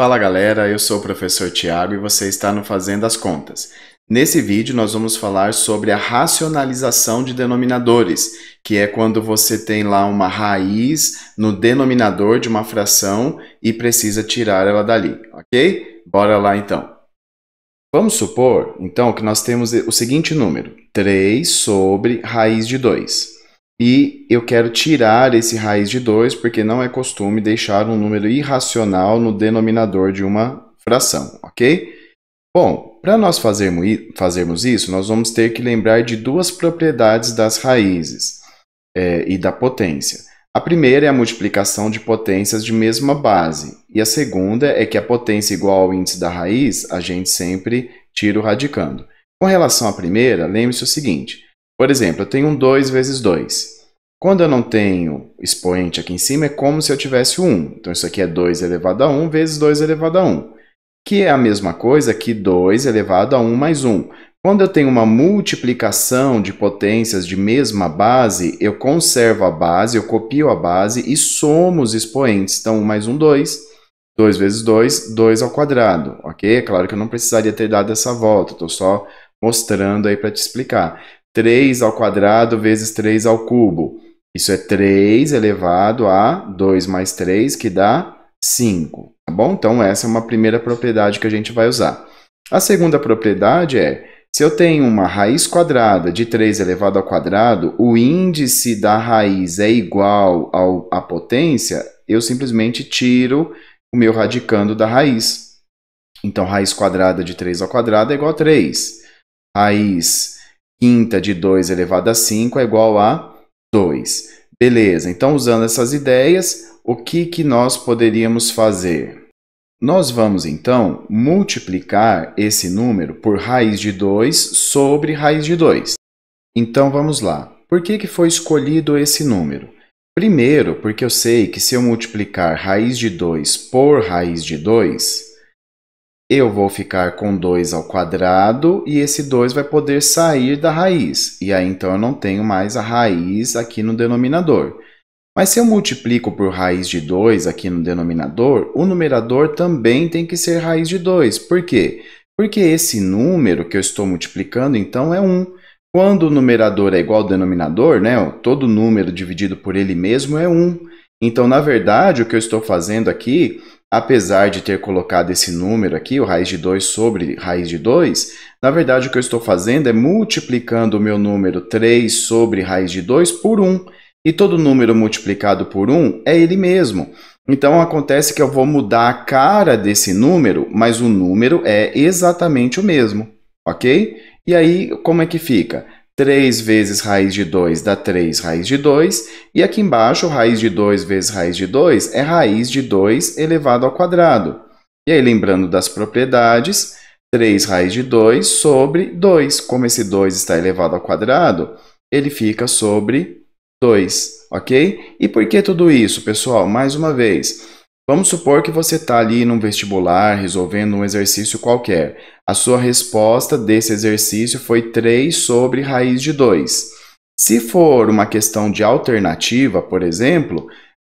Fala galera, eu sou o professor Tiago e você está no Fazendo as Contas. Nesse vídeo nós vamos falar sobre a racionalização de denominadores, que é quando você tem lá uma raiz no denominador de uma fração e precisa tirar ela dali, ok? Bora lá então. Vamos supor, então, que nós temos o seguinte número, 3 sobre raiz de 2. E eu quero tirar esse raiz de 2, porque não é costume deixar um número irracional no denominador de uma fração, ok? Bom, para nós fazermos isso, nós vamos ter que lembrar de duas propriedades das raízes e da potência. A primeira é a multiplicação de potências de mesma base, e a segunda é que a potência igual ao índice da raiz, a gente sempre tira o radicando. Com relação à primeira, lembre-se o seguinte, por exemplo, eu tenho um 2 vezes 2. Quando eu não tenho expoente aqui em cima, é como se eu tivesse 1. Então, isso aqui é 2 elevado a 1 vezes 2 elevado a 1, que é a mesma coisa que 2 elevado a 1 mais 1. Quando eu tenho uma multiplicação de potências de mesma base, eu conservo a base, eu copio a base e somo os expoentes. Então, 1 mais 1, 2. 2 vezes 2, 2 ao quadrado, ok? É claro que eu não precisaria ter dado essa volta, estou só mostrando aí para te explicar. 3 ao quadrado vezes 3 ao cubo. Isso é 3 elevado a 2 mais 3, que dá 5, tá bom? Então, essa é uma primeira propriedade que a gente vai usar. A segunda propriedade é, se eu tenho uma raiz quadrada de 3 elevado ao quadrado, o índice da raiz é igual à potência, eu simplesmente tiro o meu radicando da raiz. Então, raiz quadrada de 3 ao quadrado é igual a 3. Raiz quinta de 2 elevado a 5 é igual a 2. Beleza, então usando essas ideias, o que nós poderíamos fazer? Nós vamos então multiplicar esse número por raiz de 2 sobre raiz de 2. Então vamos lá. Por que foi escolhido esse número? Primeiro, porque eu sei que se eu multiplicar raiz de 2 por raiz de 2, eu vou ficar com 2 ao quadrado e esse 2 vai poder sair da raiz. E aí, então, eu não tenho mais a raiz aqui no denominador. Mas se eu multiplico por raiz de 2 aqui no denominador, o numerador também tem que ser raiz de 2. Por quê? Porque esse número que eu estou multiplicando, então, é 1. Quando o numerador é igual ao denominador, né, todo número dividido por ele mesmo é 1. Então, na verdade, o que eu estou fazendo aqui, apesar de ter colocado esse número aqui, o raiz de 2 sobre raiz de 2, na verdade o que eu estou fazendo é multiplicando o meu número 3 sobre raiz de 2 por 1. E todo número multiplicado por 1 é ele mesmo. Então acontece que eu vou mudar a cara desse número, mas o número é exatamente o mesmo, ok? E aí, como é que fica? 3 vezes raiz de 2 dá 3 raiz de 2, e aqui embaixo, raiz de 2 vezes raiz de 2 é raiz de 2 elevado ao quadrado. E aí, lembrando das propriedades, 3 raiz de 2 sobre 2. Como esse 2 está elevado ao quadrado, ele fica sobre 2, ok? E por que tudo isso, pessoal? Mais uma vez, vamos supor que você está ali num vestibular, resolvendo um exercício qualquer. A sua resposta desse exercício foi 3 sobre raiz de 2. Se for uma questão de alternativa, por exemplo,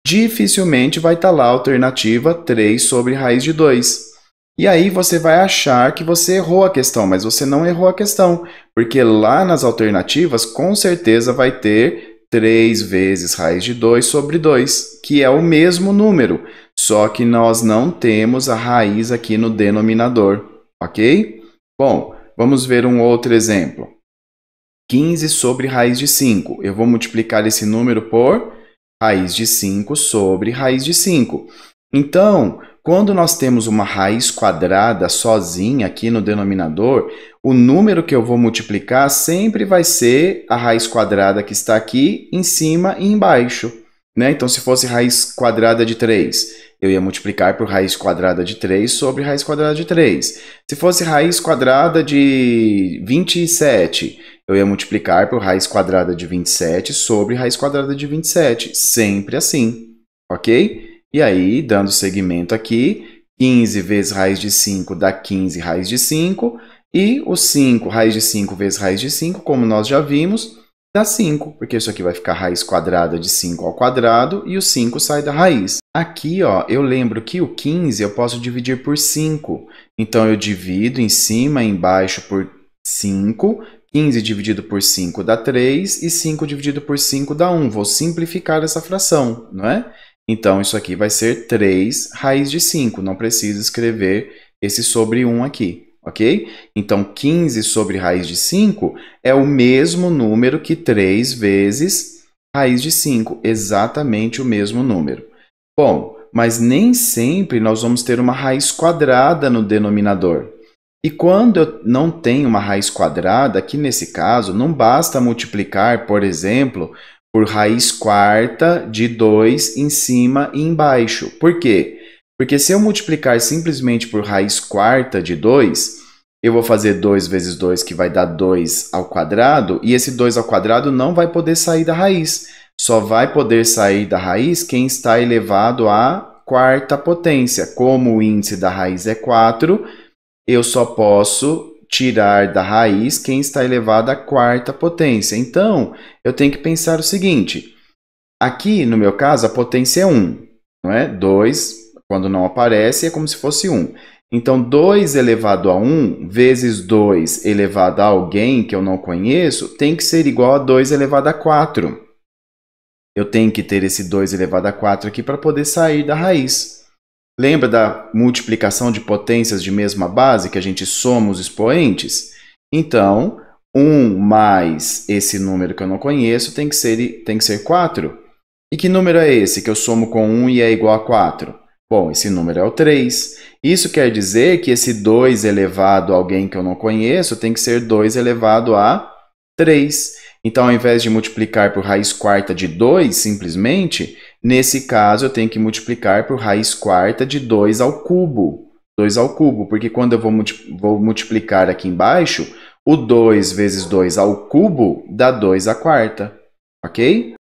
dificilmente vai estar lá a alternativa 3 sobre raiz de 2. E aí você vai achar que você errou a questão, mas você não errou a questão, porque lá nas alternativas, com certeza vai ter 3 vezes raiz de 2 sobre 2, que é o mesmo número, só que nós não temos a raiz aqui no denominador, ok? Bom, vamos ver um outro exemplo. 15 sobre raiz de 5. Eu vou multiplicar esse número por raiz de 5 sobre raiz de 5. Então, quando nós temos uma raiz quadrada sozinha aqui no denominador, o número que eu vou multiplicar sempre vai ser a raiz quadrada que está aqui em cima e embaixo, né? Então, se fosse raiz quadrada de 3, eu ia multiplicar por raiz quadrada de 3 sobre raiz quadrada de 3. Se fosse raiz quadrada de 27, eu ia multiplicar por raiz quadrada de 27 sobre raiz quadrada de 27. Sempre assim, ok? E aí, dando seguimento aqui, 15 vezes raiz de 5 dá 15 raiz de 5. E o 5, raiz de 5 vezes raiz de 5, como nós já vimos, dá 5, porque isso aqui vai ficar raiz quadrada de 5 ao quadrado e o 5 sai da raiz. Aqui, ó, eu lembro que o 15 eu posso dividir por 5. Então, eu divido em cima e embaixo por 5. 15 dividido por 5 dá 3 e 5 dividido por 5 dá 1. Vou simplificar essa fração, não é? Então, isso aqui vai ser 3 raiz de 5. Não preciso escrever esse sobre 1 aqui, ok? Então, 15 sobre raiz de 5 é o mesmo número que 3 vezes raiz de 5. Exatamente o mesmo número. Bom, mas nem sempre nós vamos ter uma raiz quadrada no denominador. E quando eu não tenho uma raiz quadrada, aqui nesse caso, não basta multiplicar, por exemplo, por raiz quarta de 2 em cima e embaixo. Por quê? Porque se eu multiplicar simplesmente por raiz quarta de 2, eu vou fazer 2 vezes 2, que vai dar 2 ao quadrado, e esse 2 ao quadrado não vai poder sair da raiz. Só vai poder sair da raiz quem está elevado à quarta potência. Como o índice da raiz é 4, eu só posso tirar da raiz quem está elevado à quarta potência. Então, eu tenho que pensar o seguinte. Aqui, no meu caso, a potência é 1. Não é? 2, quando não aparece, é como se fosse 1. Então, 2 elevado a 1 vezes 2 elevado a alguém que eu não conheço tem que ser igual a 2 elevado a 4. Eu tenho que ter esse 2 elevado a 4 aqui para poder sair da raiz. Lembra da multiplicação de potências de mesma base, que a gente soma os expoentes? Então, 1 mais esse número que eu não conheço tem que ser 4. E que número é esse que eu somo com 1 e é igual a 4? Bom, esse número é o 3. Isso quer dizer que esse 2 elevado a alguém que eu não conheço tem que ser 2 elevado a 3. Então, ao invés de multiplicar por raiz quarta de 2, simplesmente, nesse caso, eu tenho que multiplicar por raiz quarta de 2 ao cubo. 2 ao cubo, porque quando eu vou multiplicar aqui embaixo, o 2 vezes 2 ao cubo dá 2 à quarta, ok?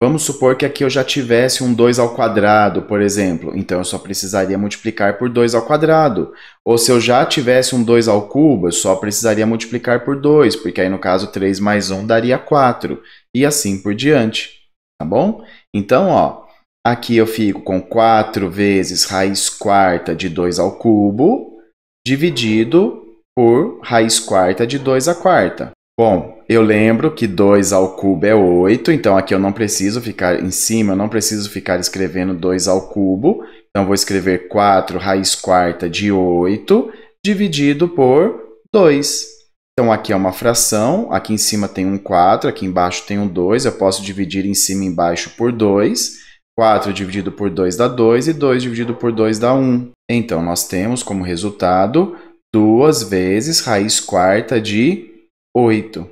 Vamos supor que aqui eu já tivesse um 2 ao quadrado, por exemplo. Então, eu só precisaria multiplicar por 2 ao quadrado. Ou se eu já tivesse um 2 ao cubo, eu só precisaria multiplicar por 2, porque aí, no caso, 3 mais 1 daria 4. E assim por diante, tá bom? Então, ó, aqui eu fico com 4 vezes raiz quarta de 2 ao cubo, dividido por raiz quarta de 2 à quarta. Bom, eu lembro que 2 ao cubo é 8, então aqui eu não preciso ficar em cima, eu não preciso ficar escrevendo 2 ao cubo. Então, vou escrever 4 raiz quarta de 8 dividido por 2. Então, aqui é uma fração, aqui em cima tem um 4, aqui embaixo tem um 2, eu posso dividir em cima e embaixo por 2. 4 dividido por 2 dá 2 e 2 dividido por 2 dá 1. Então, nós temos como resultado 2 vezes raiz quarta de 8,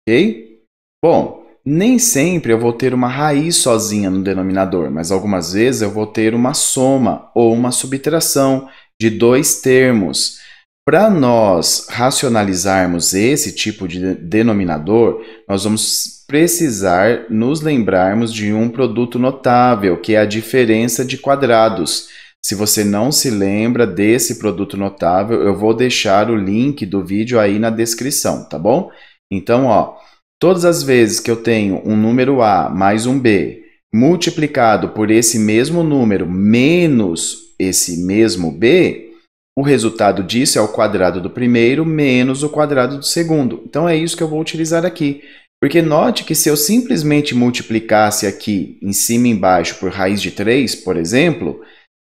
ok? Bom, nem sempre eu vou ter uma raiz sozinha no denominador, mas algumas vezes eu vou ter uma soma ou uma subtração de 2 termos. Para nós racionalizarmos esse tipo de denominador, nós vamos precisar nos lembrarmos de um produto notável, que é a diferença de quadrados. Se você não se lembra desse produto notável, eu vou deixar o link do vídeo aí na descrição, tá bom? Então, ó, todas as vezes que eu tenho um número A mais um B multiplicado por esse mesmo número menos esse mesmo B, o resultado disso é o quadrado do primeiro menos o quadrado do segundo. Então, é isso que eu vou utilizar aqui. Porque note que se eu simplesmente multiplicasse aqui em cima e embaixo por raiz de 3, por exemplo,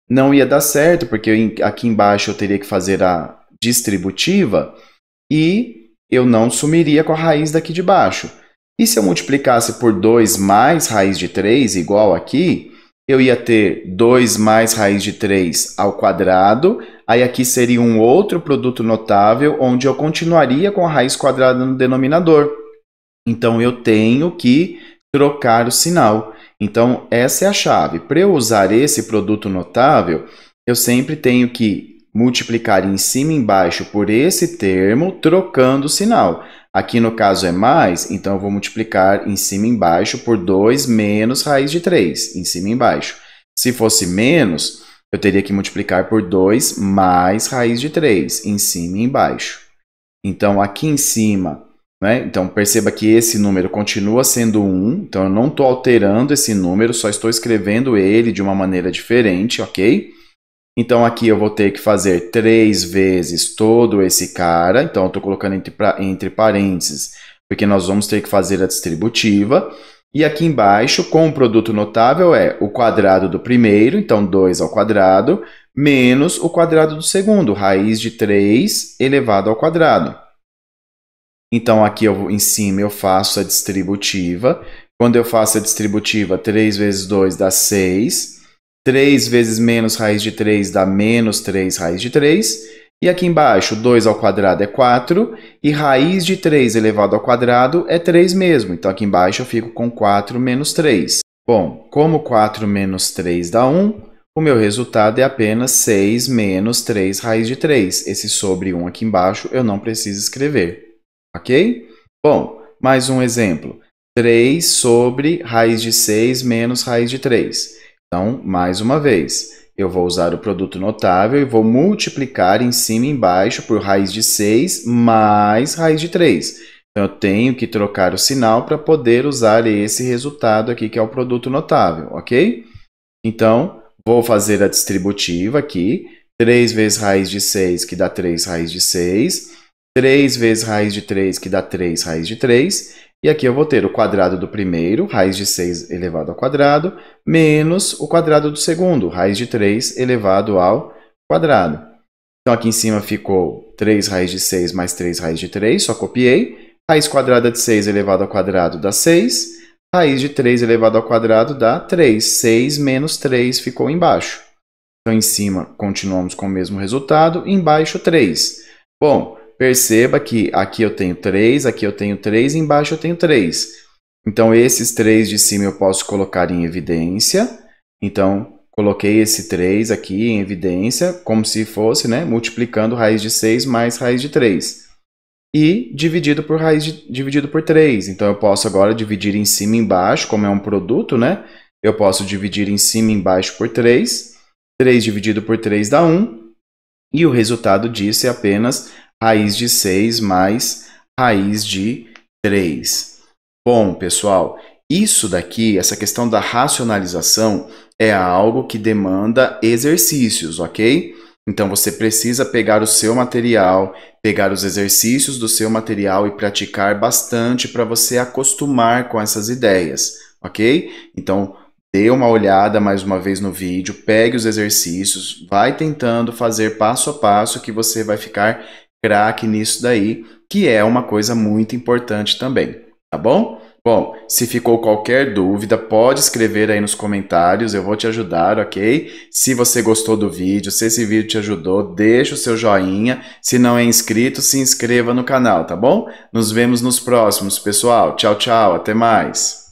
não ia dar certo, porque aqui embaixo eu teria que fazer a distributiva e eu não sumiria com a raiz daqui de baixo. E se eu multiplicasse por 2 mais raiz de 3, igual aqui, eu ia ter 2 mais raiz de 3 ao quadrado, aí aqui seria um outro produto notável, onde eu continuaria com a raiz quadrada no denominador. Então, eu tenho que trocar o sinal. Então, essa é a chave. Para eu usar esse produto notável, eu sempre tenho que multiplicar em cima e embaixo por esse termo, trocando o sinal. Aqui, no caso, é mais, então eu vou multiplicar em cima e embaixo por 2 menos raiz de 3, em cima e embaixo. Se fosse menos, eu teria que multiplicar por 2 mais raiz de 3, em cima e embaixo. Então, aqui em cima né? Então, perceba que esse número continua sendo 1, então eu não estou alterando esse número, só estou escrevendo ele de uma maneira diferente, ok? Então, aqui eu vou ter que fazer 3 vezes todo esse cara, então eu estou colocando entre parênteses, porque nós vamos ter que fazer a distributiva. E aqui embaixo, com o produto notável, é o quadrado do primeiro, então 2 ao quadrado, menos o quadrado do segundo, raiz de 3 elevado ao quadrado. Então, aqui em cima eu faço a distributiva. Quando eu faço a distributiva, 3 vezes 2 dá 6. 3 vezes menos raiz de 3 dá menos 3 raiz de 3. E aqui embaixo, 2 ao quadrado é 4. E raiz de 3 elevado ao quadrado é 3 mesmo. Então, aqui embaixo eu fico com 4 menos 3. Bom, como 4 menos 3 dá 1, o meu resultado é apenas 6 menos 3 raiz de 3. Esse sobre 1 aqui embaixo eu não preciso escrever. Ok? Bom, mais um exemplo. 3 sobre raiz de 6 menos raiz de 3. Então, mais uma vez, eu vou usar o produto notável e vou multiplicar em cima e embaixo por raiz de 6 mais raiz de 3. Então, eu tenho que trocar o sinal para poder usar esse resultado aqui, que é o produto notável, ok? Então, vou fazer a distributiva aqui. 3 vezes raiz de 6, que dá 3 raiz de 6. 3 vezes raiz de 3, que dá 3 raiz de 3. E aqui eu vou ter o quadrado do primeiro, raiz de 6 elevado ao quadrado, menos o quadrado do segundo, raiz de 3 elevado ao quadrado. Então, aqui em cima ficou 3 raiz de 6 mais 3 raiz de 3, só copiei. Raiz quadrada de 6 elevado ao quadrado dá 6. Raiz de 3 elevado ao quadrado dá 3. 6 menos 3 ficou embaixo. Então, em cima, continuamos com o mesmo resultado, embaixo 3. Bom, perceba que aqui eu tenho 3, aqui eu tenho 3, embaixo eu tenho 3. Então, esses 3 de cima eu posso colocar em evidência. Então, coloquei esse 3 aqui em evidência, como se fosse, né, multiplicando raiz de 6 mais raiz de 3. E dividido por 3. Então, eu posso agora dividir em cima e embaixo, como é um produto, né? Eu posso dividir em cima e embaixo por 3. 3 dividido por 3 dá 1. E o resultado disso é apenas raiz de 6 mais raiz de 3. Bom, pessoal, isso daqui, essa questão da racionalização, é algo que demanda exercícios, ok? Então, você precisa pegar o seu material, pegar os exercícios do seu material e praticar bastante para você acostumar com essas ideias, ok? Então, dê uma olhada mais uma vez no vídeo, pegue os exercícios, vai tentando fazer passo a passo que você vai ficar craque nisso daí, que é uma coisa muito importante também, tá bom? Bom, se ficou qualquer dúvida, pode escrever aí nos comentários, eu vou te ajudar, ok? Se você gostou do vídeo, se esse vídeo te ajudou, deixa o seu joinha. Se não é inscrito, se inscreva no canal, tá bom? Nos vemos nos próximos, pessoal. Tchau, tchau, até mais!